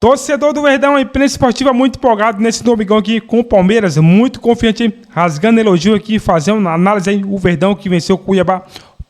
Torcedor do Verdão, a imprensa esportiva muito empolgado nesse domingão aqui com o Palmeiras, muito confiante, hein? Rasgando elogio aqui, fazendo uma análise aí, o Verdão que venceu o Cuiabá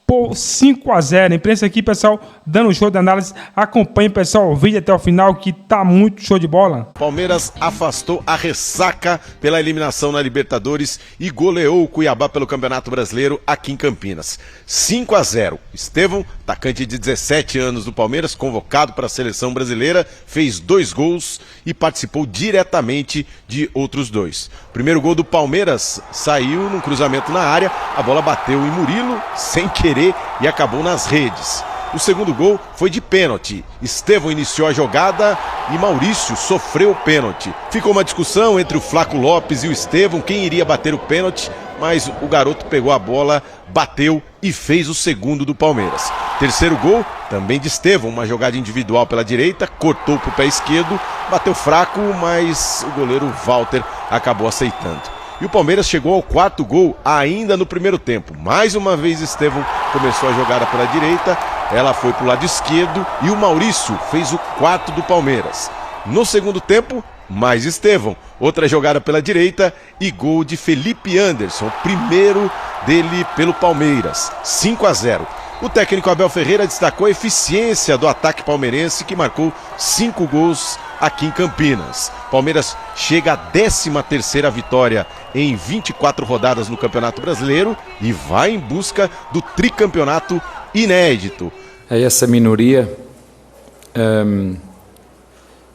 por 5-0. A imprensa aqui, pessoal, dando show de análise. Acompanhe, pessoal, o vídeo até o final que tá muito show de bola. Palmeiras afastou a ressaca pela eliminação na Libertadores e goleou o Cuiabá pelo Campeonato Brasileiro aqui em Campinas. 5-0. Estevão, atacante de 17 anos do Palmeiras, convocado para a seleção brasileira, fez 2 gols e participou diretamente de outros 2. O primeiro gol do Palmeiras saiu num cruzamento na área, a bola bateu em Murilo sem querer e acabou nas redes. O segundo gol foi de pênalti. Estevão iniciou a jogada e Maurício sofreu o pênalti. Ficou uma discussão entre o Flaco Lopes e o Estevão, quem iria bater o pênalti, mas o garoto pegou a bola, bateu e fez o segundo do Palmeiras. Terceiro gol, também de Estevão, uma jogada individual pela direita, cortou para o pé esquerdo, bateu fraco, mas o goleiro Walter acabou aceitando. E o Palmeiras chegou ao 4º gol ainda no primeiro tempo. Mais uma vez Estevão começou a jogada pela direita, ela foi para o lado esquerdo e o Maurício fez o 4º do Palmeiras. No segundo tempo, mais Estevão, outra jogada pela direita e gol de Felipe Anderson, o primeiro dele pelo Palmeiras, 5-0. O técnico Abel Ferreira destacou a eficiência do ataque palmeirense, que marcou 5 gols aqui em Campinas. Palmeiras chega à 13ª vitória em 24 rodadas no Campeonato Brasileiro e vai em busca do tricampeonato inédito. A essa minoria,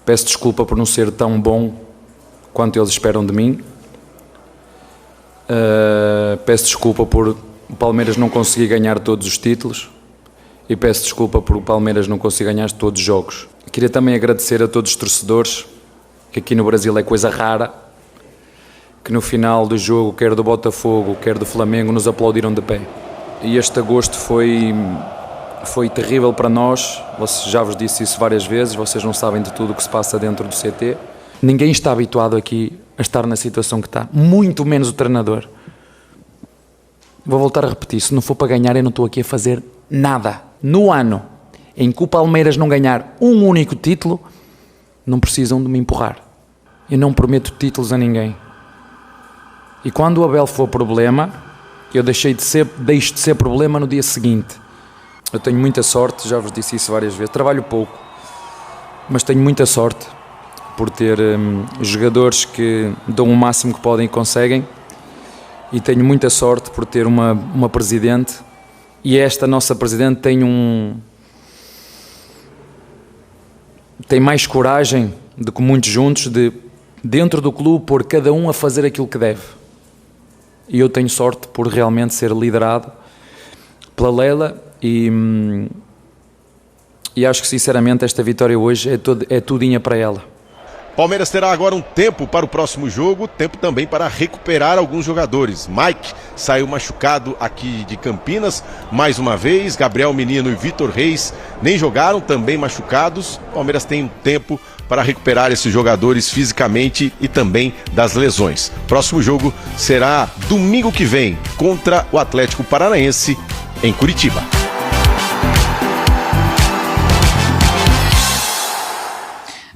peço desculpa por não ser tão bom quanto eles esperam de mim. Peço desculpa por o Palmeiras não conseguir ganhar todos os títulos e peço desculpa por o Palmeiras não conseguir ganhar todos os jogos. Queria também agradecer a todos os torcedores, que aqui no Brasil é coisa rara, que no final do jogo, quer do Botafogo, quer do Flamengo, nos aplaudiram de pé. E este agosto foi terrível para nós, já vos disse isso várias vezes, vocês não sabem de tudo o que se passa dentro do CT. Ninguém está habituado aqui a estar na situação que está, muito menos o treinador. Vou voltar a repetir, se não for para ganhar eu não estou aqui a fazer nada. No ano em que o Palmeiras não ganhar um único título, não precisam de me empurrar. Eu não prometo títulos a ninguém. E quando o Abel for problema, eu deixo de ser problema no dia seguinte. Eu tenho muita sorte, já vos disse isso várias vezes, trabalho pouco, mas tenho muita sorte por ter jogadores que dão o máximo que podem e conseguem, e tenho muita sorte por ter uma presidente, e esta nossa presidente tem mais coragem do que muitos juntos de, dentro do clube, pôr cada um a fazer aquilo que deve. E eu tenho sorte por realmente ser liderado pela Leila e acho que sinceramente esta vitória hoje é tudinha para ela. Palmeiras terá agora um tempo para o próximo jogo, tempo também para recuperar alguns jogadores. Mike saiu machucado aqui de Campinas, mais uma vez. Gabriel Menino e Vitor Reis nem jogaram, também machucados. Palmeiras tem um tempo para recuperar esses jogadores fisicamente e também das lesões. Próximo jogo será domingo que vem contra o Atlético Paranaense em Curitiba.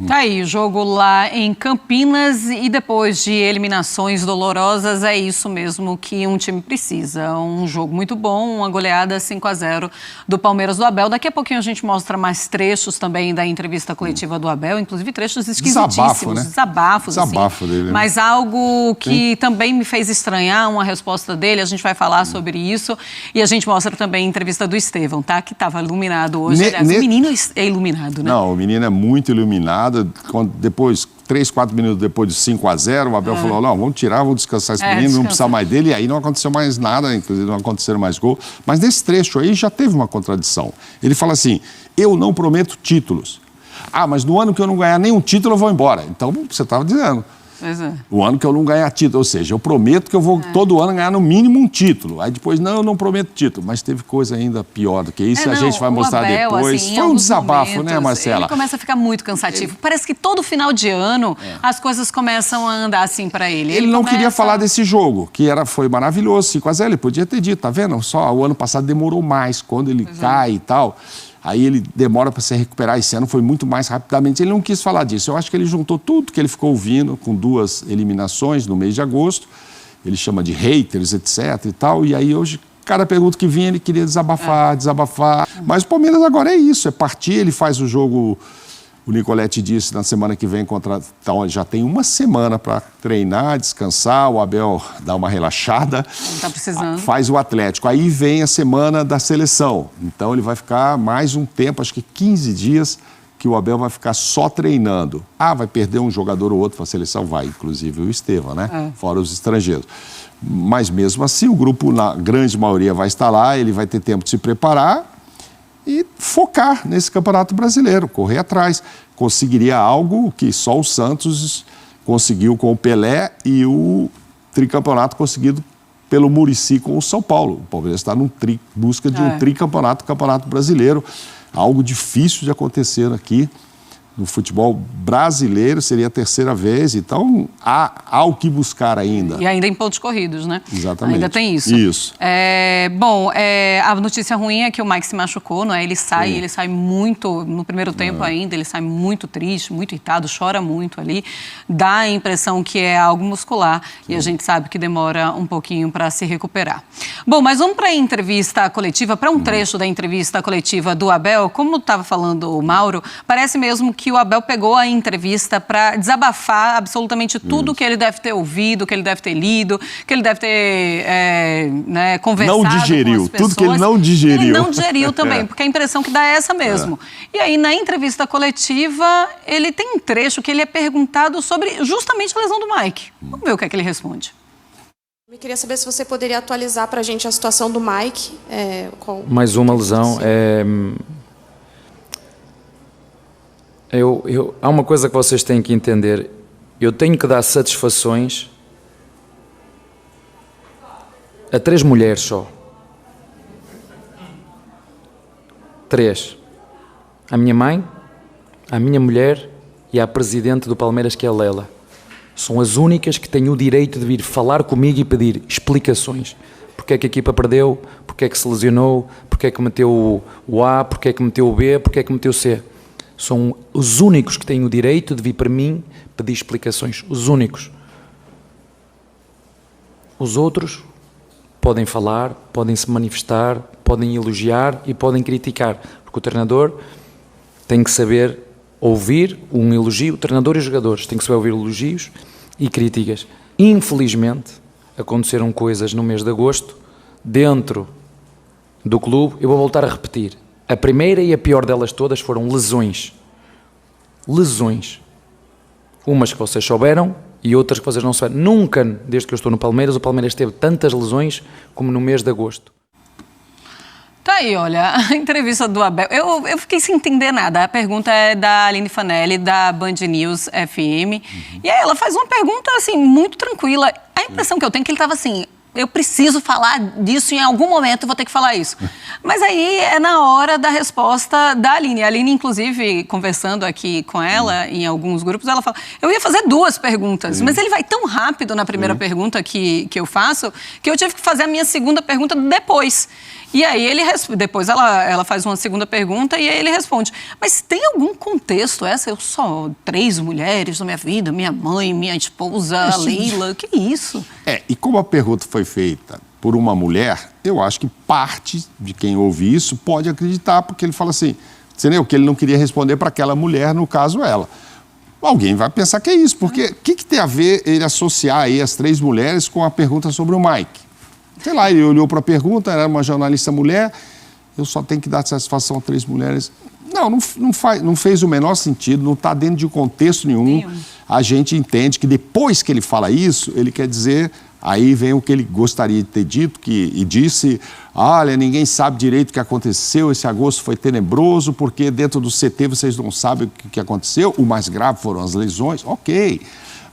Tá aí, o jogo lá em Campinas e depois de eliminações dolorosas, é isso mesmo que um time precisa. Um jogo muito bom, uma goleada 5-0 do Palmeiras do Abel. Daqui a pouquinho a gente mostra mais trechos também da entrevista coletiva do Abel, inclusive trechos esquisitíssimos. Desabafo, né? Desabafo assim. Dele. Mas algo que também me fez estranhar uma resposta dele, a gente vai falar sobre isso. E a gente mostra também a entrevista do Estevão, tá? Que estava iluminado hoje. Aliás, o menino é iluminado, né? Não, o menino é muito iluminado. Depois, 3, 4 minutos depois de 5-0, o Abel falou, não, vamos tirar, vamos descansar esse menino, não precisa mais dele. E aí não aconteceu mais nada, inclusive não aconteceram mais gols. Mas nesse trecho aí já teve uma contradição. Ele fala assim, eu não prometo títulos. Ah, mas no ano que eu não ganhar nenhum título, eu vou embora. Então, você estava dizendo. Pois é. O ano que eu não ganhar título, ou seja, eu prometo que eu vou todo ano ganhar no mínimo um título. Aí depois, não, eu não prometo título. Mas teve coisa ainda pior do que isso, a gente vai mostrar Abel, depois. Assim, foi um desabafo, né, Marcela? Ele começa a ficar muito cansativo. Parece que todo final de ano as coisas começam a andar assim para ele. Ele não queria falar desse jogo, que foi maravilhoso, 5-0, ele podia ter dito, tá vendo? Só o ano passado demorou mais, quando ele cai e tal. aí ele demora para se recuperar. Esse ano foi muito mais rapidamente. Ele não quis falar disso. Eu acho que ele juntou tudo que ele ficou ouvindo com 2 eliminações no mês de agosto. Ele chama de haters, etc. e tal. E aí hoje, cada pergunta que vinha, ele queria desabafar. Mas o Palmeiras agora é isso, é partir, ele faz o jogo. O Nicoletti disse na semana que vem contra. Então, ele já tem uma semana para treinar, descansar, o Abel dá uma relaxada. Está precisando. Faz o Atlético. Aí vem a semana da seleção. Então ele vai ficar mais um tempo, acho que 15 dias, que o Abel vai ficar só treinando. Vai perder um jogador ou outro para a seleção? Vai, inclusive o Estevão, né? Fora os estrangeiros. Mas mesmo assim, o grupo, na grande maioria, vai estar lá, ele vai ter tempo de se preparar e focar nesse Campeonato Brasileiro, correr atrás. Conseguiria algo que só o Santos conseguiu com o Pelé e o tricampeonato conseguido pelo Muricy com o São Paulo. O Palmeiras está busca de um tricampeonato, Campeonato Brasileiro. Algo difícil de acontecer aqui no futebol brasileiro, seria a 3ª vez, então há o que buscar ainda. E ainda em pontos corridos, né? Exatamente. Ainda tem isso. Isso. A notícia ruim é que o Mike se machucou, não é? Ele sai muito, no primeiro tempo ainda, ele sai muito triste, muito irritado, chora muito ali, dá a impressão que é algo muscular e a gente sabe que demora um pouquinho para se recuperar. Bom, mas vamos para a entrevista coletiva, para um trecho da entrevista coletiva do Abel. Como estava falando o Mauro, parece mesmo que o Abel pegou a entrevista para desabafar absolutamente tudo que ele deve ter ouvido, que ele deve ter lido, que ele deve ter conversado não digeriu, com as pessoas. Tudo que ele não digeriu. Ele não digeriu também, porque a impressão que dá é essa mesmo. E aí, na entrevista coletiva, ele tem um trecho que ele é perguntado sobre justamente a lesão do Mike. Vamos ver o que é que ele responde. Eu queria saber se você poderia atualizar para a gente a situação do Mike. Mais uma lesão. Há uma coisa que vocês têm que entender. Eu tenho que dar satisfações a 3 mulheres só. 3. A minha mãe, a minha mulher e a presidente do Palmeiras, que é a Lela. São as únicas que têm o direito de vir falar comigo e pedir explicações. Porque é que a equipa perdeu, porque é que se lesionou, porque é que meteu o A, porque é que meteu o B, porque é que meteu o C. São os únicos que têm o direito de vir para mim pedir explicações. Os únicos. Os outros podem falar, podem se manifestar, podem elogiar e podem criticar. Porque o treinador tem que saber ouvir um elogio, o treinador e os jogadores têm que saber ouvir elogios e críticas. Infelizmente, aconteceram coisas no mês de agosto dentro do clube. Eu vou voltar a repetir. A primeira e a pior delas todas foram lesões. Lesões. Umas que vocês souberam e outras que vocês não souberam. Nunca, desde que eu estou no Palmeiras, o Palmeiras teve tantas lesões como no mês de agosto. Tá aí, olha, a entrevista do Abel. Eu fiquei sem entender nada. A pergunta é da Aline Fanelli, da Band News FM. E aí ela faz uma pergunta, assim, muito tranquila. A impressão que eu tenho é que ele estava assim... Eu preciso falar disso, em algum momento eu vou ter que falar isso. Mas aí é na hora da resposta da Aline. A Aline, inclusive, conversando aqui com ela, em alguns grupos, ela fala, eu ia fazer 2 perguntas, mas ele vai tão rápido na primeira pergunta que eu faço, que eu tive que fazer a minha segunda pergunta depois. E aí depois ela faz uma segunda pergunta e aí ele responde, mas tem algum contexto essa? Eu só 3 mulheres na minha vida, minha mãe, minha esposa, a Leila, que isso? E como a pergunta foi feita por uma mulher, eu acho que parte de quem ouve isso pode acreditar, porque ele fala assim, entendeu? Que ele não queria responder para aquela mulher, no caso ela. Alguém vai pensar que é isso, porque o que tem a ver ele associar aí as 3 mulheres com a pergunta sobre o Mike? Sei lá, ele olhou para a pergunta, era uma jornalista mulher, eu só tenho que dar satisfação a 3 mulheres. Não fez o menor sentido, não está dentro de contexto nenhum. A gente entende que depois que ele fala isso, ele quer dizer, aí vem o que ele gostaria de ter dito, e disse, olha, ninguém sabe direito o que aconteceu, esse agosto foi tenebroso, porque dentro do CT vocês não sabem o que aconteceu, o mais grave foram as lesões, ok.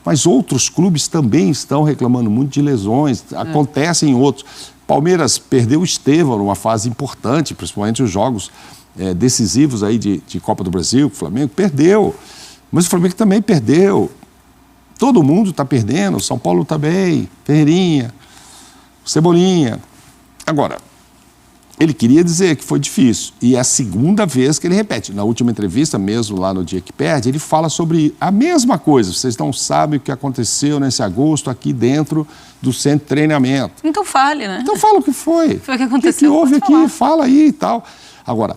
Mas outros clubes também estão reclamando muito de lesões, acontecem em outros. Palmeiras perdeu o Estevão numa fase importante, principalmente os jogos decisivos aí de Copa do Brasil, o Flamengo perdeu, mas o Flamengo também perdeu. Todo mundo está perdendo, São Paulo também, Ferreirinha, Cebolinha. Agora, Ele queria dizer que foi difícil. E é a segunda vez que ele repete. Na última entrevista, mesmo lá no dia que perde, ele fala sobre a mesma coisa. Vocês não sabem o que aconteceu nesse agosto aqui dentro do centro de treinamento. Então fale, né? Então fala o que foi. Foi o que aconteceu. O que houve aqui? Falar. Fala aí e tal. Agora,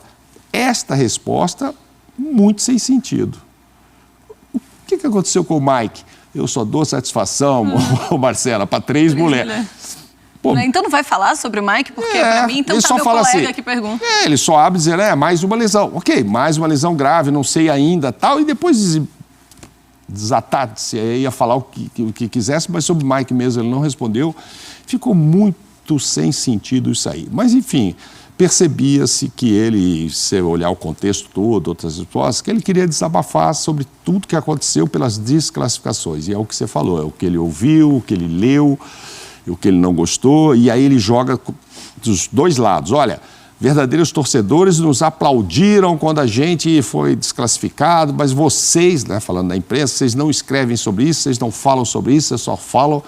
esta resposta, muito sem sentido. O que aconteceu com o Mike? Eu só dou satisfação, Marcela, para 3 mulheres. Pô, então não vai falar sobre o Mike? Porque para mim, então ele tá só meu fala colega assim, que pergunta. ele só abre e diz, mais uma lesão. Ok, mais uma lesão grave, não sei ainda, tal. E depois desatar, se ia falar o que quisesse, mas sobre o Mike mesmo ele não respondeu. Ficou muito sem sentido isso aí. Mas, enfim, percebia-se que ele, se olhar o contexto todo, outras respostas, que ele queria desabafar sobre tudo que aconteceu pelas desclassificações. E é o que você falou, é o que ele ouviu, o que ele leu, o que ele não gostou, e aí ele joga dos dois lados. Olha, verdadeiros torcedores nos aplaudiram quando a gente foi desclassificado, mas vocês, né, falando da imprensa, vocês não escrevem sobre isso, vocês não falam sobre isso, vocês só falam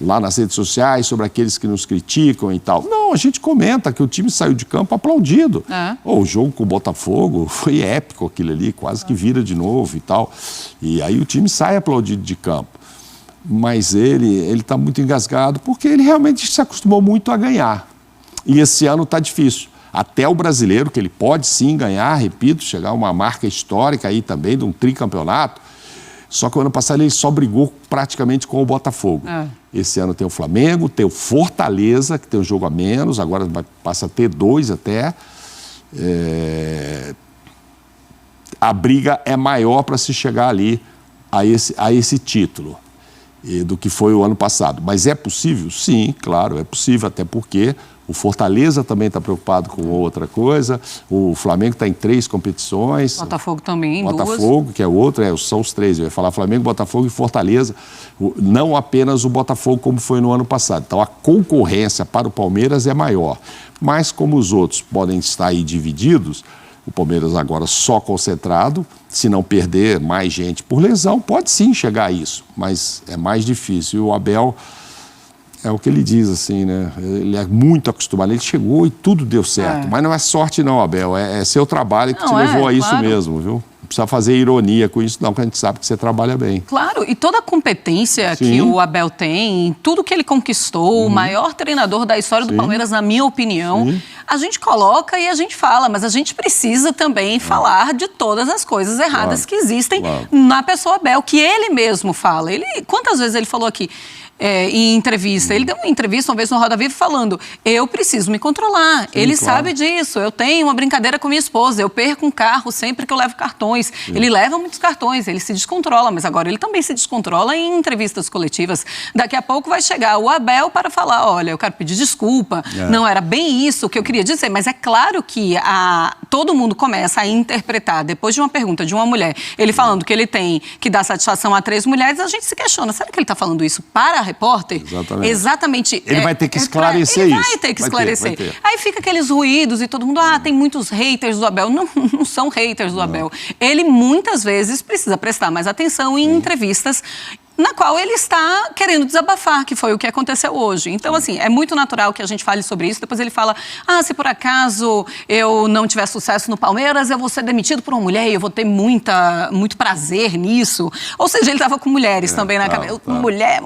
lá nas redes sociais sobre aqueles que nos criticam e tal. Não, a gente comenta que o time saiu de campo aplaudido. O jogo com o Botafogo foi épico aquilo ali, quase que vira de novo e tal. E aí o time sai aplaudido de campo. Mas ele está muito engasgado porque ele realmente se acostumou muito a ganhar. E esse ano está difícil. Até o brasileiro, que ele pode sim ganhar, repito, chegar a uma marca histórica aí também de um tricampeonato. Só que o ano passado ele só brigou praticamente com o Botafogo. Esse ano tem o Flamengo, tem o Fortaleza, que tem um jogo a menos, agora passa a ter 2 até. A briga é maior para se chegar ali a esse título do que foi o ano passado. Mas é possível? Sim, claro, é possível, até porque o Fortaleza também está preocupado com outra coisa, o Flamengo está em 3 competições. Botafogo também em 2. Botafogo, que é outro, são os 3, eu ia falar Flamengo, Botafogo e Fortaleza, não apenas o Botafogo como foi no ano passado. Então a concorrência para o Palmeiras é maior, mas como os outros podem estar aí divididos, o Palmeiras agora só concentrado, se não perder mais gente por lesão, pode sim chegar a isso, mas é mais difícil. E o Abel, é o que ele diz, assim, né? Ele é muito acostumado, ele chegou e tudo deu certo. Mas não é sorte não, Abel, é seu trabalho que te levou a isso mesmo, viu? Não precisa fazer ironia com isso, não, porque a gente sabe que você trabalha bem. Claro, e toda a competência que o Abel tem, tudo que ele conquistou, o maior treinador da história do Palmeiras, na minha opinião, a gente coloca e a gente fala, mas a gente precisa também falar de todas as coisas erradas que existem na pessoa Abel, que ele mesmo fala. Quantas vezes ele falou aqui? Em entrevista. Ele deu uma entrevista uma vez no Roda Viva falando, eu preciso me controlar, ele sabe disso, eu tenho uma brincadeira com minha esposa, eu perco um carro sempre que eu levo cartões, ele leva muitos cartões, ele se descontrola, mas agora ele também se descontrola em entrevistas coletivas. Daqui a pouco vai chegar o Abel para falar, olha, eu quero pedir desculpa, não era bem isso que eu queria dizer, mas é claro que todo mundo começa a interpretar, depois de uma pergunta de uma mulher, ele falando que ele tem que dar satisfação a 3 mulheres, a gente se questiona, será que ele está falando isso para a repórter? Exatamente. Ele vai ter que esclarecer isso. Ele vai ter que esclarecer. Aí fica aqueles ruídos e todo mundo, tem muitos haters do Abel. Não são haters do Abel. Ele muitas vezes precisa prestar mais atenção em entrevistas na qual ele está querendo desabafar, que foi o que aconteceu hoje. Então, assim, é muito natural que a gente fale sobre isso. Depois ele fala, se por acaso eu não tiver sucesso no Palmeiras, eu vou ser demitido por uma mulher e eu vou ter muito prazer nisso. Ou seja, ele estava com mulheres também na cabeça. Mulher,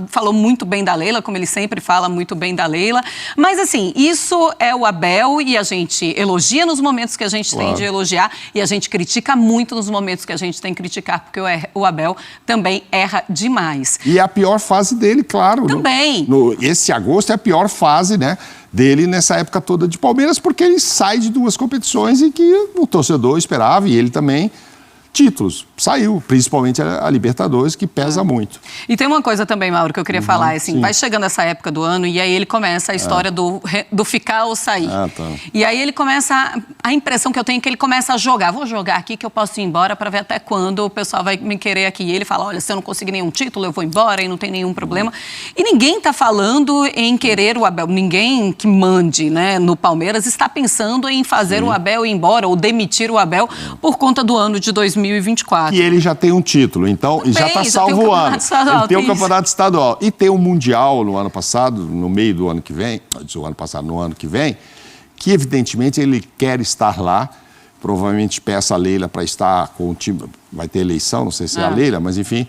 falou muito bem da Leila, como ele sempre fala muito bem da Leila. Mas, assim, isso é o Abel e a gente elogia nos momentos que a gente tem de elogiar e a gente critica muito nos momentos que a gente tem que criticar, porque o Abel também erra demais. E é a pior fase dele, claro. Também. Esse agosto é a pior fase, né, dele nessa época toda de Palmeiras, porque ele sai de 2 competições em que o torcedor esperava, e ele também, títulos. Saiu, principalmente a Libertadores, que pesa muito. E tem uma coisa também, Mauro, que eu queria falar, assim, vai chegando essa época do ano e aí ele começa a história do ficar ou sair. E aí ele começa, a impressão que eu tenho é que ele começa a jogar. Vou jogar aqui que eu posso ir embora para ver até quando o pessoal vai me querer aqui. E ele fala, olha, se eu não conseguir nenhum título, eu vou embora e não tem nenhum problema. E ninguém está falando em querer o Abel, ninguém que mande, né, no Palmeiras está pensando em fazer o Abel ir embora ou demitir o Abel por conta do ano de 2024. E ele já tem um título, então já está salvo o ano. Ele tem o campeonato estadual. E tem o Mundial no ano passado, no meio do ano que vem, no ano que vem, que evidentemente ele quer estar lá, provavelmente peça a Leila para estar com o time, vai ter eleição, não sei se é a Leila, mas enfim,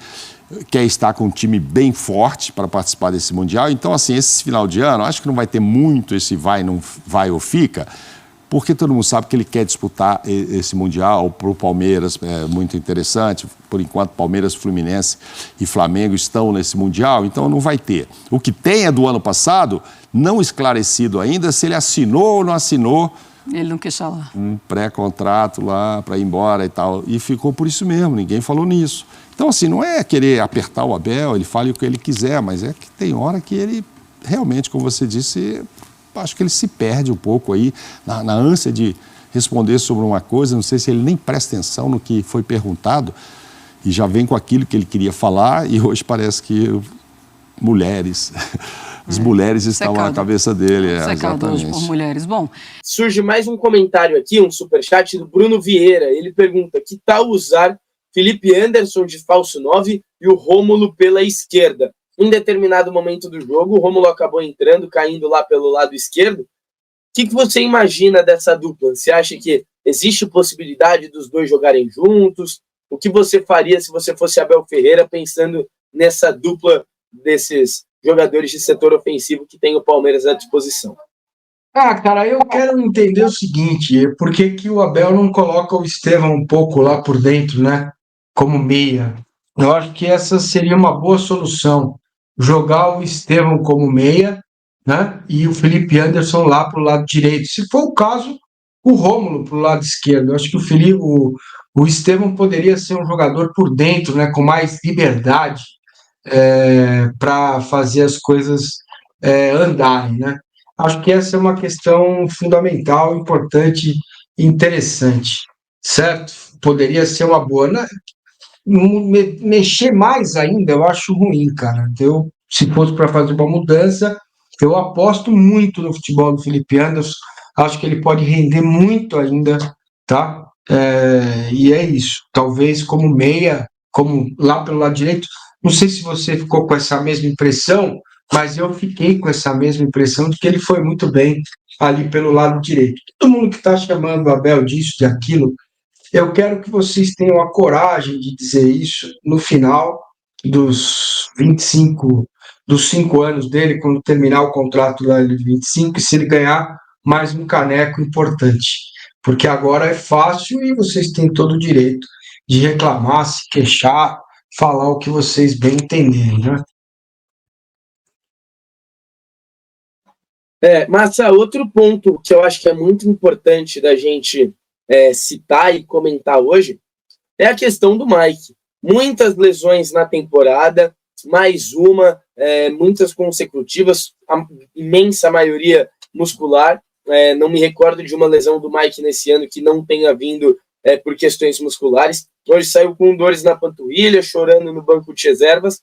quer estar com um time bem forte para participar desse Mundial. Então, assim, esse final de ano, acho que não vai ter muito esse não vai ou fica, porque todo mundo sabe que ele quer disputar esse Mundial. Para o Palmeiras é muito interessante. Por enquanto, Palmeiras, Fluminense e Flamengo estão nesse Mundial, então não vai ter. O que tem é do ano passado, não esclarecido ainda se ele assinou ou não assinou. Ele não quis falar. Um pré-contrato lá para ir embora e tal. E ficou por isso mesmo, ninguém falou nisso. Então, assim, não é querer apertar o Abel, ele fale o que ele quiser, mas é que tem hora que ele realmente, como você disse, acho que ele se perde um pouco aí na ânsia de responder sobre uma coisa. Não sei se ele nem presta atenção no que foi perguntado e já vem com aquilo que ele queria falar, e hoje parece que as mulheres estavam na cabeça dele. Secado hoje por mulheres. Bom, surge mais um comentário aqui, um superchat do Bruno Vieira. Ele pergunta: que tal usar Felipe Anderson de falso 9 e o Rômulo pela esquerda? Em determinado momento do jogo, o Rômulo acabou entrando, caindo lá pelo lado esquerdo. O que você imagina dessa dupla? Você acha que existe possibilidade dos dois jogarem juntos? O que você faria se você fosse Abel Ferreira, pensando nessa dupla desses jogadores de setor ofensivo que tem o Palmeiras à disposição? Cara, eu quero entender o seguinte: por que o Abel não coloca o Estevão um pouco lá por dentro, né? Como meia. Eu acho que essa seria uma boa solução. Jogar o Estevão como meia, né? E o Felipe Anderson lá para o lado direito. Se for o caso, o Rômulo para o lado esquerdo. Eu acho que o Estevão poderia ser um jogador por dentro, né? Com mais liberdade para fazer as coisas andarem, né? Acho que essa é uma questão fundamental, importante, interessante, certo? Poderia ser uma boa. Mexer mais ainda, eu acho ruim, cara. Se fosse para fazer uma mudança, eu aposto muito no futebol do Felipe Anderson. Acho que ele pode render muito ainda, tá? E é isso. Talvez como meia, como lá pelo lado direito. Não sei se você ficou com essa mesma impressão, mas eu fiquei com essa mesma impressão de que ele foi muito bem ali pelo lado direito. Todo mundo que está chamando o Abel disso, de aquilo, eu quero que vocês tenham a coragem de dizer isso no final dos 5 anos dele, quando terminar o contrato lá de 25, e se ele ganhar mais um caneco importante. Porque agora é fácil e vocês têm todo o direito de reclamar, se queixar, falar o que vocês bem entenderem, né? Massa, outro ponto que eu acho que é muito importante da gente citar e comentar hoje é a questão do Mike. Muitas lesões na temporada, mais muitas consecutivas, a imensa maioria muscular. Não me recordo de uma lesão do Mike nesse ano que não tenha vindo por questões musculares. Hoje saiu com dores na panturrilha, chorando no banco de reservas.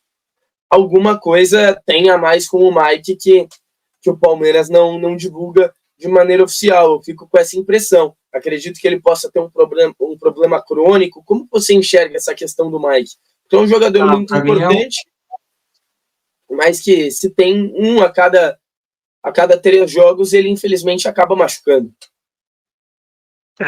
Alguma coisa tem a mais com o Mike que o Palmeiras não divulga de maneira oficial. Eu fico com essa impressão. Acredito que ele possa ter um problema crônico. Como você enxerga essa questão do Mike? Porque é um jogador muito importante, mas que se tem a cada 3 jogos, ele infelizmente acaba machucando.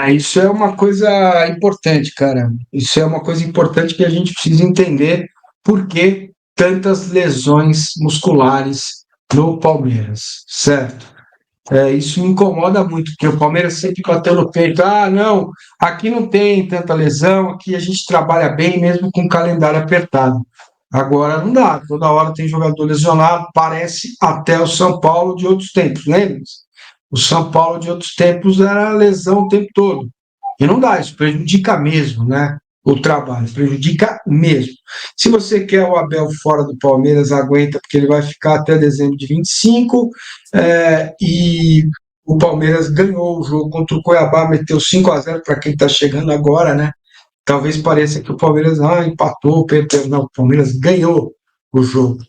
Isso é uma coisa importante, cara. Isso é uma coisa importante que a gente precisa entender por que tantas lesões musculares no Palmeiras, certo? Isso me incomoda muito, porque o Palmeiras sempre bateu no peito. Não, aqui não tem tanta lesão, aqui a gente trabalha bem mesmo com o calendário apertado. Agora não dá, toda hora tem jogador lesionado, parece até o São Paulo de outros tempos, lembra? O São Paulo de outros tempos era lesão o tempo todo. E não dá, isso prejudica mesmo, né? O trabalho, prejudica mesmo. Se você quer o Abel fora do Palmeiras, aguenta, porque ele vai ficar até dezembro de 25, e o Palmeiras ganhou o jogo contra o Cuiabá, meteu 5-0 para quem está chegando agora, né? Talvez pareça que o Palmeiras empatou, perdeu. Não, o Palmeiras ganhou o jogo.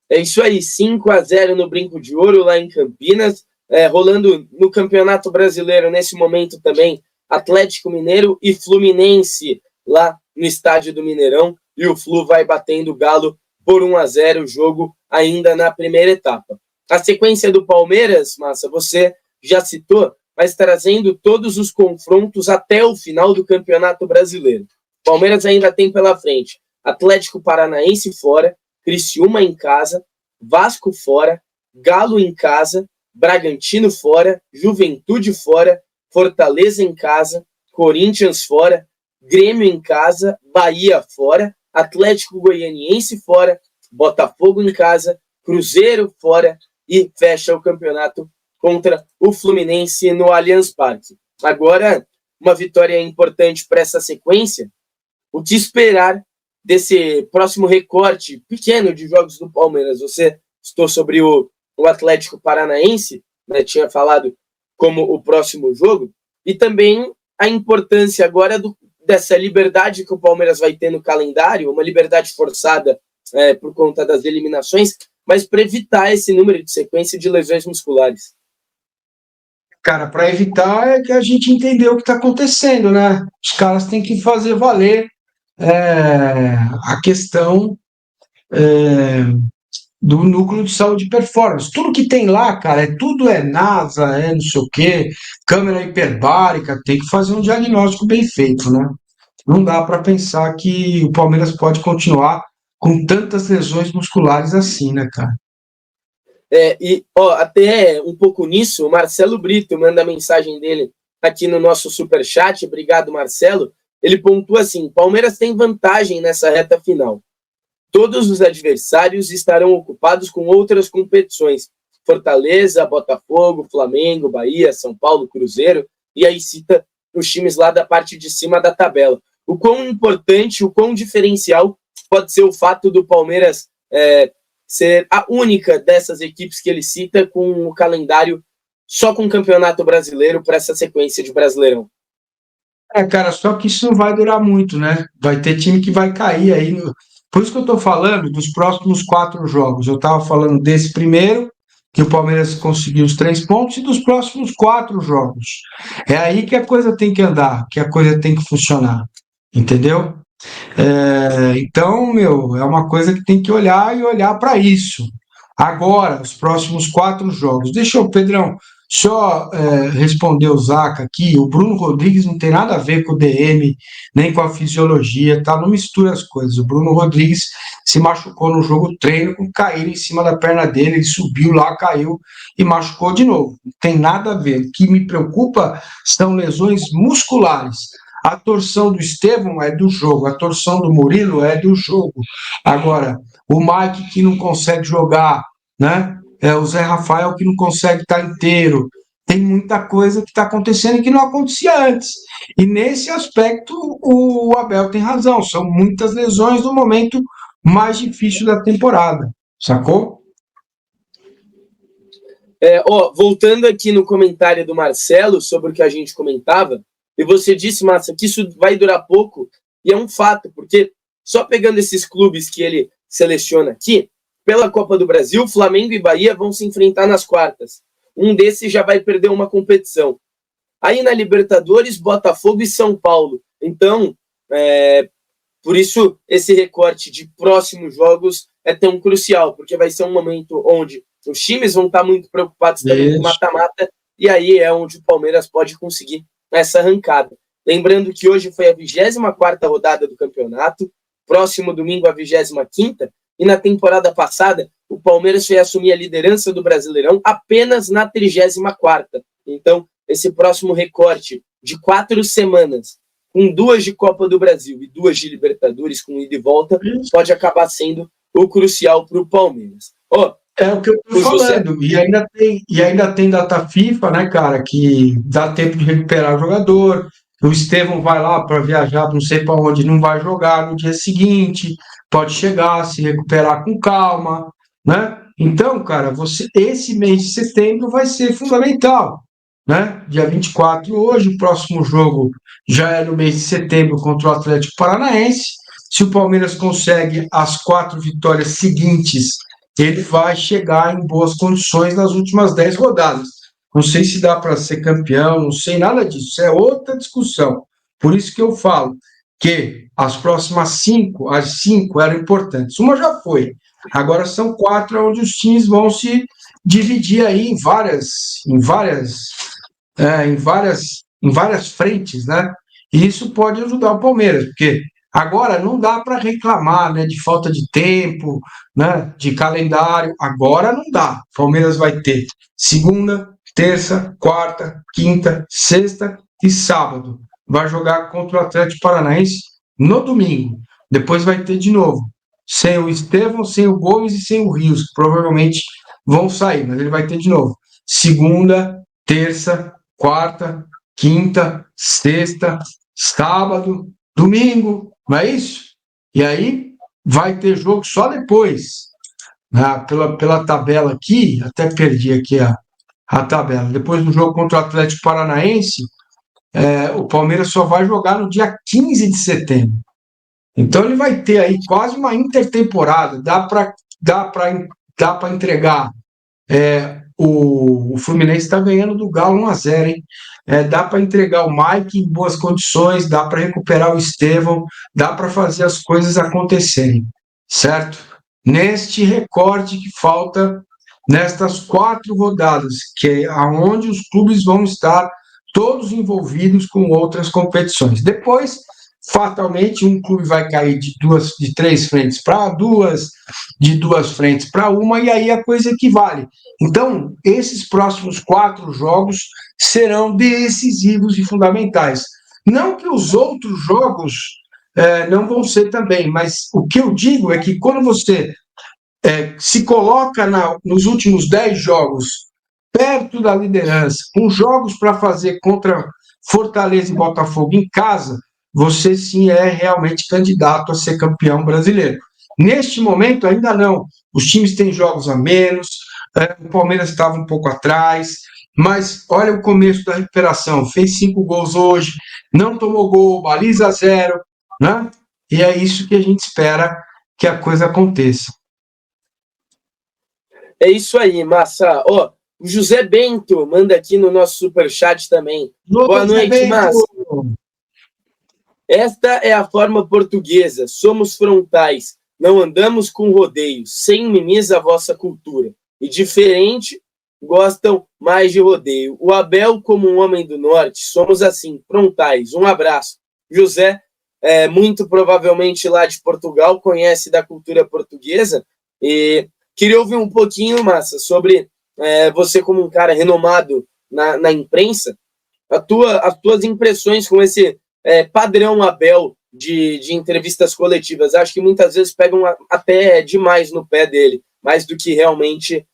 É isso aí, 5-0 no Brinco de Ouro, lá em Campinas. Rolando no Campeonato Brasileiro, nesse momento também, Atlético Mineiro e Fluminense, lá no estádio do Mineirão. E o Flu vai batendo o Galo por 1-0, o jogo ainda na primeira etapa. A sequência do Palmeiras, Massa, você já citou, mas trazendo todos os confrontos até o final do Campeonato Brasileiro. Palmeiras ainda tem pela frente Atlético Paranaense fora, Criciúma em casa, Vasco fora, Galo em casa, Bragantino fora, Juventude fora, Fortaleza em casa, Corinthians fora, Grêmio em casa, Bahia fora, Atlético Goianiense fora, Botafogo em casa, Cruzeiro fora e fecha o campeonato contra o Fluminense no Allianz Parque. Agora, uma vitória importante para essa sequência. O que esperar desse próximo recorte pequeno de jogos do Palmeiras? Você citou sobre o Atlético Paranaense, né, tinha falado como o próximo jogo, e também a importância agora dessa liberdade que o Palmeiras vai ter no calendário, uma liberdade forçada por conta das eliminações, mas para evitar esse número de sequência de lesões musculares. Cara, para evitar é que a gente entendeu o que está acontecendo, né? Os caras têm que fazer valer a questão do núcleo de saúde e performance. Tudo que tem lá, cara, tudo é NASA, não sei o quê, câmera hiperbárica, tem que fazer um diagnóstico bem feito, né? Não dá para pensar que o Palmeiras pode continuar com tantas lesões musculares assim, né, cara? Até um pouco nisso, o Marcelo Brito manda a mensagem dele aqui no nosso superchat. Obrigado, Marcelo. Ele pontua assim: Palmeiras tem vantagem nessa reta final. Todos os adversários estarão ocupados com outras competições. Fortaleza, Botafogo, Flamengo, Bahia, São Paulo, Cruzeiro, e aí cita os times lá da parte de cima da tabela. O quão importante, o quão diferencial pode ser o fato do Palmeiras ser a única dessas equipes que ele cita com o calendário só com o Campeonato Brasileiro para essa sequência de Brasileirão. Cara, só que isso não vai durar muito, né? Vai ter time que vai cair aí. Por isso que eu estou falando dos próximos 4 jogos. Eu estava falando desse primeiro, que o Palmeiras conseguiu os 3 pontos, e dos próximos 4 jogos. É aí que a coisa tem que andar, que a coisa tem que funcionar. Entendeu? Então, é uma coisa que tem que olhar e olhar para isso. Agora, os próximos 4 jogos. Deixa eu, Pedrão, só responder o Zaca aqui. O Bruno Rodrigues não tem nada a ver com o DM, nem com a fisiologia, tá? Não mistura as coisas. O Bruno Rodrigues se machucou no jogo treino, caíram em cima da perna dele, ele subiu lá, caiu e machucou de novo. Não tem nada a ver. O que me preocupa são lesões musculares. A torção do Estevão é do jogo, a torção do Murilo é do jogo. Agora, o Mike que não consegue jogar, né? O Zé Rafael que não consegue estar inteiro. Tem muita coisa que está acontecendo e que não acontecia antes. E nesse aspecto, o Abel tem razão. São muitas lesões no momento mais difícil da temporada. Sacou? Voltando aqui no comentário do Marcelo sobre o que a gente comentava, e você disse, Massa, que isso vai durar pouco, e é um fato, porque só pegando esses clubes que ele seleciona aqui, pela Copa do Brasil, Flamengo e Bahia vão se enfrentar nas quartas. Um desses já vai perder uma competição. Aí na Libertadores, Botafogo e São Paulo. Então, por isso, esse recorte de próximos jogos é tão crucial, porque vai ser um momento onde os times vão estar muito preocupados também com mata-mata, e aí é onde o Palmeiras pode conseguir essa arrancada. Lembrando que hoje foi a 24ª rodada do campeonato, próximo domingo a 25ª, e na temporada passada o Palmeiras foi assumir a liderança do Brasileirão apenas na 34ª. Então, esse próximo recorte de 4 semanas, com 2 de Copa do Brasil e 2 de Libertadores, com ida e volta, pode acabar sendo o crucial para o Palmeiras. É o que eu estou falando. E ainda tem data FIFA, né, cara, que dá tempo de recuperar o jogador. O Estevão vai lá para viajar, não sei para onde, não vai jogar no dia seguinte, pode chegar, se recuperar com calma, né? Então, cara, esse mês de setembro vai ser fundamental, né? Dia 24 hoje, o próximo jogo já é no mês de setembro contra o Atlético Paranaense. Se o Palmeiras consegue as 4 vitórias seguintes, ele vai chegar em boas condições nas últimas 10 rodadas. Não sei se dá para ser campeão, não sei nada disso, isso é outra discussão. Por isso que eu falo que as próximas 5, as 5 eram importantes. Uma já foi, agora são 4 onde os times vão se dividir aí em várias frentes, né? E isso pode ajudar o Palmeiras, porque agora não dá para reclamar, né, de falta de tempo, né, de calendário. Agora não dá. O Palmeiras vai ter segunda, terça, quarta, quinta, sexta e sábado. Vai jogar contra o Atlético Paranaense no domingo. Depois vai ter de novo. Sem o Estevão, sem o Gomes e sem o Rios, que provavelmente vão sair, mas ele vai ter de novo. Segunda, terça, quarta, quinta, sexta, sábado, domingo, não é isso? E aí vai ter jogo só depois. Pela tabela aqui, até perdi aqui a tabela. Depois do jogo contra o Atlético Paranaense, o Palmeiras só vai jogar no dia 15 de setembro. Então ele vai ter aí quase uma intertemporada. Dá para entregar. O Fluminense está ganhando do Galo 1-0, hein? Dá para entregar o Mike em boas condições, dá para recuperar o Estevão, dá para fazer as coisas acontecerem, certo? Neste recorte que falta nestas 4 rodadas, que é onde os clubes vão estar todos envolvidos com outras competições. Depois, fatalmente, um clube vai cair de 3 frentes para 2, de 2 frentes para 1, e aí a coisa equivale. Então, esses próximos 4 jogos serão decisivos e fundamentais. Não que os outros jogos não vão ser também, mas o que eu digo é que quando você se coloca nos últimos 10 jogos perto da liderança, com jogos para fazer contra Fortaleza e Botafogo em casa, você sim é realmente candidato a ser campeão brasileiro. Neste momento, ainda não. Os times têm jogos a menos, o Palmeiras estava um pouco atrás, mas olha o começo da recuperação. Fez 5 gols hoje, não tomou gol, baliza 0, né? E é isso que a gente espera que a coisa aconteça. É isso aí, Massa. O José Bento manda aqui no nosso superchat também. Boa noite, Massa. Esta é a forma portuguesa. Somos frontais. Não andamos com rodeios. Sem mimisa a vossa cultura. E diferente, gostam mais de rodeio. O Abel, como um homem do norte, somos assim, frontais. Um abraço. José, muito provavelmente lá de Portugal, conhece da cultura portuguesa. E queria ouvir um pouquinho, Massa, sobre você como um cara renomado na imprensa, as tuas impressões com esse padrão Abel de entrevistas coletivas. Acho que muitas vezes pegam até demais no pé dele, mais do que realmente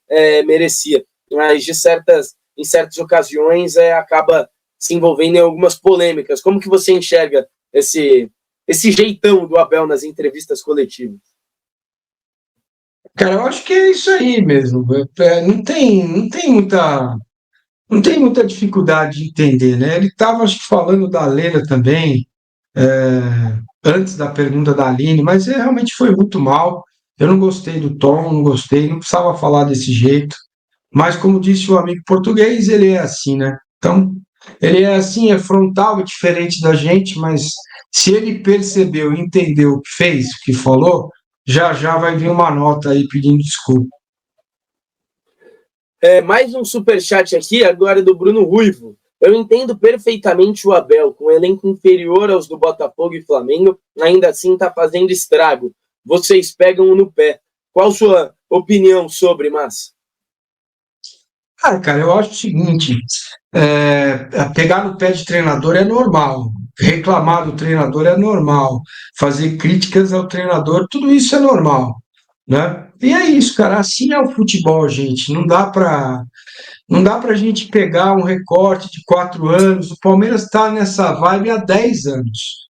merecia. Mas em certas ocasiões acaba se envolvendo em algumas polêmicas. Como que você enxerga esse jeitão do Abel nas entrevistas coletivas? Cara, eu acho que é isso aí mesmo. Não tem muita dificuldade de entender, né? Ele estava, acho que, falando da Lena também, antes da pergunta da Aline, mas realmente foi muito mal. Eu não gostei do tom, não precisava falar desse jeito. Mas, como disse o amigo português, ele é assim, né? Então, ele é assim, é frontal, é diferente da gente, mas se ele percebeu, entendeu o que fez, o que falou, já vai vir uma nota aí pedindo desculpa. Mais um superchat aqui, agora do Bruno Ruivo. Eu entendo perfeitamente o Abel, com um elenco inferior aos do Botafogo e Flamengo, ainda assim está fazendo estrago. Vocês pegam no pé. Qual sua opinião sobre, Massa? Cara, eu acho o seguinte, pegar no pé de treinador é normal, reclamar do treinador é normal, fazer críticas ao treinador, tudo isso é normal, né? E é isso, cara, assim é o futebol, gente, não dá pra gente pegar um recorte de 4 anos, o Palmeiras está nessa vibe há 10 anos,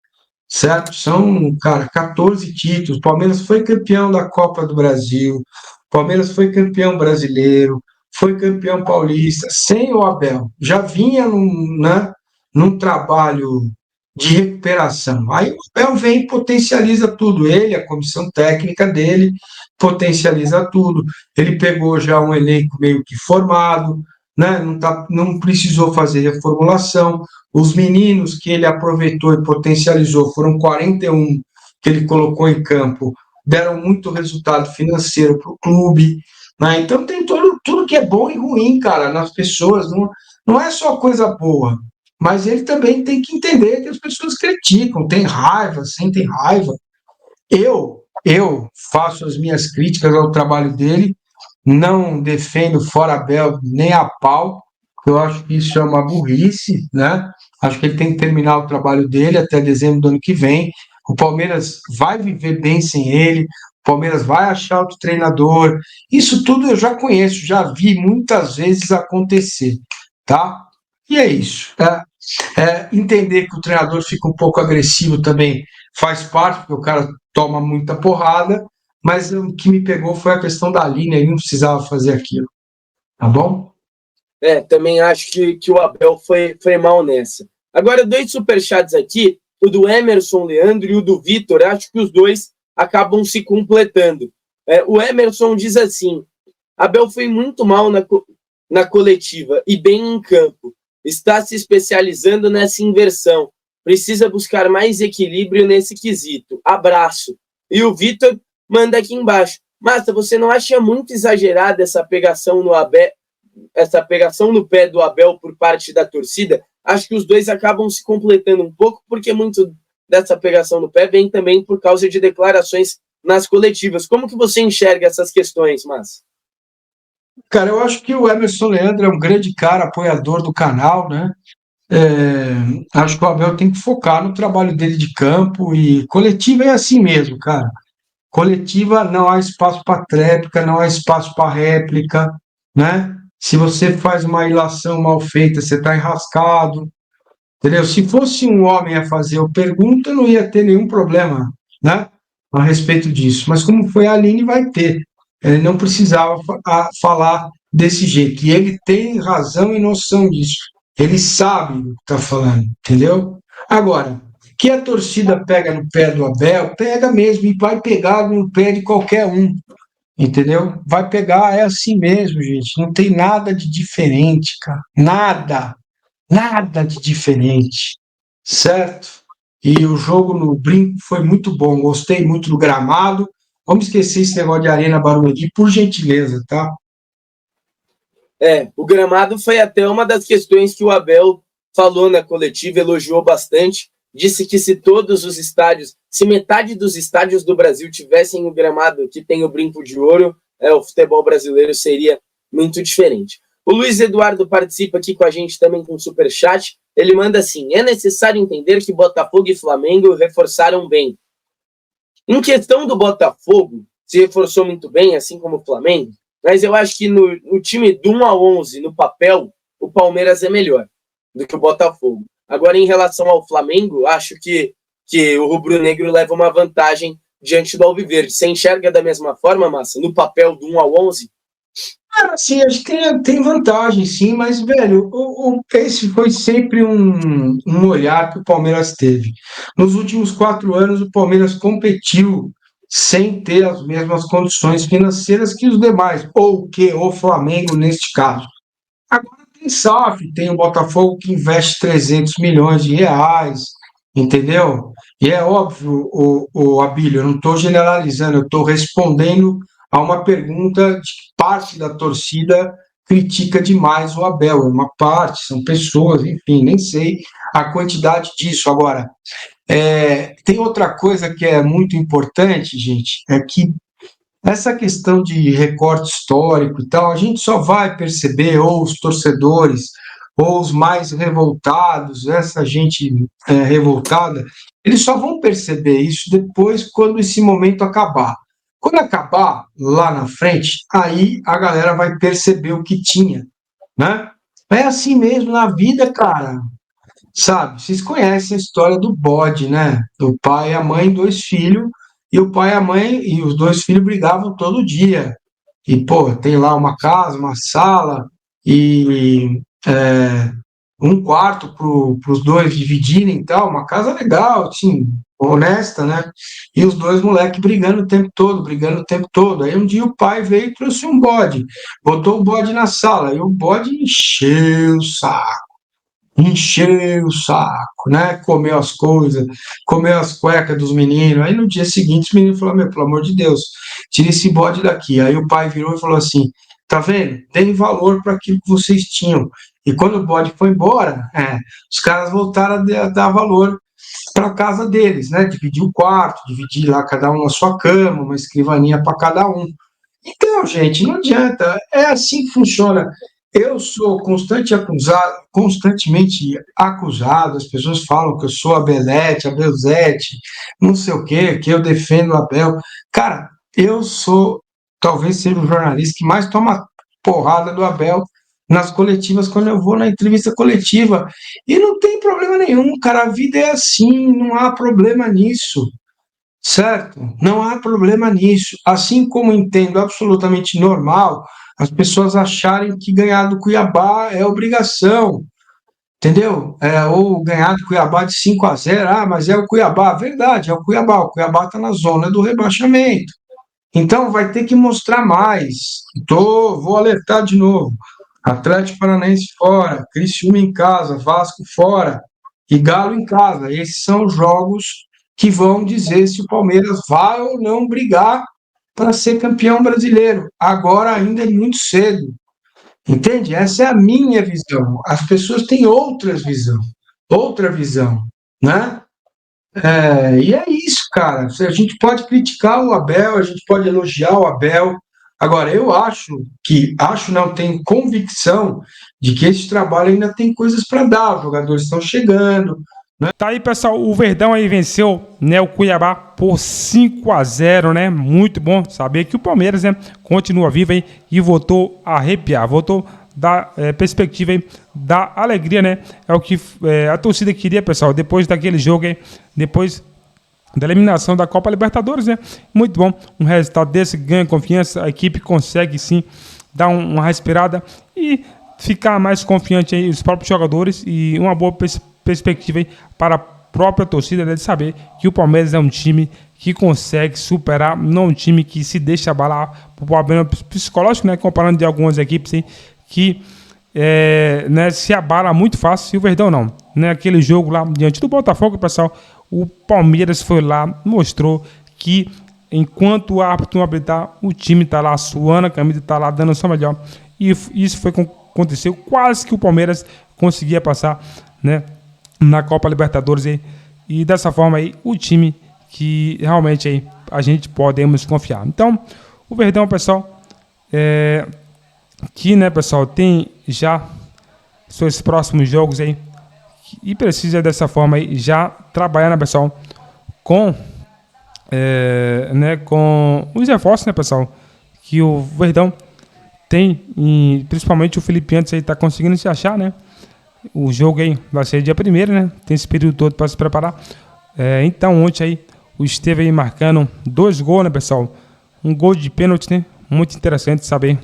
certo? São, cara, 14 títulos, o Palmeiras foi campeão da Copa do Brasil, o Palmeiras foi campeão brasileiro, foi campeão paulista, sem o Abel, já vinha num trabalho de recuperação. Aí o Abel vem e potencializa tudo, ele, a comissão técnica dele, potencializa tudo. Ele pegou já um elenco meio que formado, né? Não precisou fazer reformulação. Os meninos que ele aproveitou e potencializou, foram 41 que ele colocou em campo, deram muito resultado financeiro para o clube, né? Então tem tudo que é bom e ruim, cara, nas pessoas. Não é só coisa boa. Mas ele também tem que entender que as pessoas criticam, tem raiva, sentem raiva. Eu faço as minhas críticas ao trabalho dele, não defendo fora Abel nem a pau, eu acho que isso é uma burrice, né? Acho que ele tem que terminar o trabalho dele até dezembro do ano que vem. O Palmeiras vai viver bem sem ele, o Palmeiras vai achar outro treinador. Isso tudo eu já conheço, já vi muitas vezes acontecer, tá? E é isso. Entender que o treinador fica um pouco agressivo também faz parte, porque o cara toma muita porrada, mas o que me pegou foi a questão da linha, ele não precisava fazer aquilo, tá bom? Também acho que o Abel foi mal nessa. Agora, 2 superchats aqui, o do Emerson Leandro e o do Vitor, acho que os dois acabam se completando. O Emerson diz assim: Abel foi muito mal na coletiva e bem em campo. Está se especializando nessa inversão. Precisa buscar mais equilíbrio nesse quesito. Abraço. E o Vitor manda aqui embaixo: Massa, você não acha muito exagerada essa pegação no Abel, essa pegação no pé do Abel por parte da torcida? Acho que os dois acabam se completando um pouco, porque muito dessa pegação no pé vem também por causa de declarações nas coletivas. Como que você enxerga essas questões, Massa? Cara, eu acho que o Emerson Leandro é um grande cara, apoiador do canal, né? Acho que o Abel tem que focar no trabalho dele de campo, e coletiva é assim mesmo, cara. Coletiva não há espaço para tréplica, não há espaço para réplica, né? Se você faz uma ilação mal feita, você está enrascado, entendeu? Se fosse um homem a fazer a pergunta, não ia ter nenhum problema, né? A respeito disso. Mas como foi a Aline, vai ter. Ele não precisava falar desse jeito. E ele tem razão e noção disso. Ele sabe o que está falando, entendeu? Agora, que a torcida pega no pé do Abel, pega mesmo, e vai pegar no pé de qualquer um, entendeu? Vai pegar, é assim mesmo, gente. Não tem nada de diferente, cara. Nada de diferente, certo? E o jogo no Brinco foi muito bom, gostei muito do gramado. Vamos esquecer esse negócio de Arena Barueri, por gentileza, tá? O gramado foi até uma das questões que o Abel falou na coletiva, elogiou bastante, disse que se todos os estádios, se metade dos estádios do Brasil tivessem o gramado que tem o Brinco de Ouro, o futebol brasileiro seria muito diferente. O Luiz Eduardo participa aqui com a gente também com o superchat. Ele manda assim: é necessário entender que Botafogo e Flamengo reforçaram bem. Em questão do Botafogo, se reforçou muito bem, assim como o Flamengo, mas eu acho que no time do 1 a 11, no papel, o Palmeiras é melhor do que o Botafogo. Agora, em relação ao Flamengo, acho que o rubro-negro leva uma vantagem diante do Alviverde. Você enxerga da mesma forma, Massa, no papel do 1 a 11? Sim, acho que tem vantagem, sim, mas, velho, esse foi sempre um olhar que o Palmeiras teve. Nos últimos 4 anos, o Palmeiras competiu sem ter as mesmas condições financeiras que os demais, ou que o Flamengo, neste caso. Agora tem SAF, tem o Botafogo que investe 300 milhões de reais, entendeu? E é óbvio, o Abílio, eu não estou generalizando, eu estou respondendo a uma pergunta de que parte da torcida critica demais o Abel. É uma parte, são pessoas, enfim, nem sei a quantidade disso. Agora, tem outra coisa que é muito importante, gente, é que essa questão de recorte histórico e tal, a gente só vai perceber, ou os torcedores, ou os mais revoltados, essa gente revoltada, eles só vão perceber isso depois, quando esse momento acabar. Quando acabar, lá na frente, aí a galera vai perceber o que tinha, né? É assim mesmo na vida, cara. Sabe, vocês conhecem a história do bode, né? Do pai, a mãe, 2 filhos, e o pai, a mãe e os 2 filhos brigavam todo dia. E, pô, tem lá uma casa, uma sala, e um quarto para os 2 dividirem e tal, uma casa legal, assim, honesta, né? E os 2 moleques brigando o tempo todo. Aí um dia o pai veio e trouxe um bode, botou o bode na sala, e o bode encheu o saco. encheu o saco, né? Comeu as coisas, comeu as cuecas dos meninos. Aí no dia seguinte os meninos falaram: meu, pelo amor de Deus, tira esse bode daqui. Aí o pai virou e falou assim: tá vendo? Deem valor para aquilo que vocês tinham. E quando o bode foi embora, os caras voltaram a dar valor para a casa deles, né? Dividir o quarto, dividir lá cada um a sua cama, uma escrivaninha para cada um. Então, gente, não adianta. É assim que funciona. Eu sou constantemente acusado. As pessoas falam que eu sou a Belete, a Belzete, não sei o quê, que eu defendo o Abel. Cara, eu sou, talvez seja o jornalista que mais toma porrada do Abel nas coletivas, quando eu vou na entrevista coletiva. E não tem problema nenhum, cara. A vida é assim, não há problema nisso. Certo? Não há problema nisso. Assim como entendo absolutamente normal as pessoas acharem que ganhar do Cuiabá é obrigação, entendeu? Ou ganhar do Cuiabá de 5-0, mas é o Cuiabá. Verdade, é o Cuiabá. O Cuiabá está na zona do rebaixamento. Então vai ter que mostrar mais. Vou alertar de novo. Atlético Paranaense fora, Criciúma em casa, Vasco fora e Galo em casa. Esses são os jogos que vão dizer se o Palmeiras vai ou não brigar para ser campeão brasileiro. Agora ainda é muito cedo. Entende? Essa é a minha visão. As pessoas têm outra visão, né? E é isso, cara. A gente pode criticar o Abel, a gente pode elogiar o Abel. Agora, eu não, tenho convicção de que esse trabalho ainda tem coisas para dar. Os jogadores estão chegando. Tá aí, pessoal, o Verdão aí venceu, né, o Cuiabá por 5-0, né? Muito bom saber que o Palmeiras, né, continua vivo aí e voltou a arrepiar, voltou da perspectiva aí, da alegria, né? É o que a torcida queria, pessoal, depois daquele jogo aí, depois da eliminação da Copa Libertadores, né? Muito bom, um resultado desse ganha confiança, a equipe consegue sim dar uma respirada e ficar mais confiante aí, os próprios jogadores, e uma boa perspectiva aí para a própria torcida, né, de saber que o Palmeiras é um time que consegue superar, não um time que se deixa abalar por problema psicológico, né, comparando de algumas equipes aí, que né, se abala muito fácil, e o Verdão não. Né, aquele jogo lá diante do Botafogo, pessoal, o Palmeiras foi lá, mostrou que enquanto o árbitro não habilitar, o time está lá suando a camisa, está lá dando o seu melhor, e isso foi aconteceu, quase que o Palmeiras conseguia passar, né, na Copa Libertadores e dessa forma aí o time que realmente aí a gente podemos confiar. Então, o Verdão, pessoal, que, né, pessoal, tem já seus próximos jogos aí e precisa dessa forma aí já trabalhar, né, pessoal, com com os reforços, né, pessoal, que o Verdão tem, e principalmente o Felipe Antes aí está conseguindo se achar, né? O jogo aí vai ser dia 1º, né? Tem esse período todo para se preparar. Então, ontem aí, o Esteve aí marcando 2 gols, né, pessoal? Um gol de pênalti, né? Muito interessante saber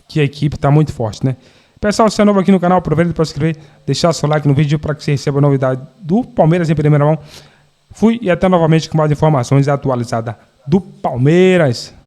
que a equipe está muito forte, né? Pessoal, se é novo aqui no canal, aproveita para se inscrever, deixar seu like no vídeo para que você receba a novidade do Palmeiras em primeira mão. Fui e até novamente com mais informações atualizadas do Palmeiras.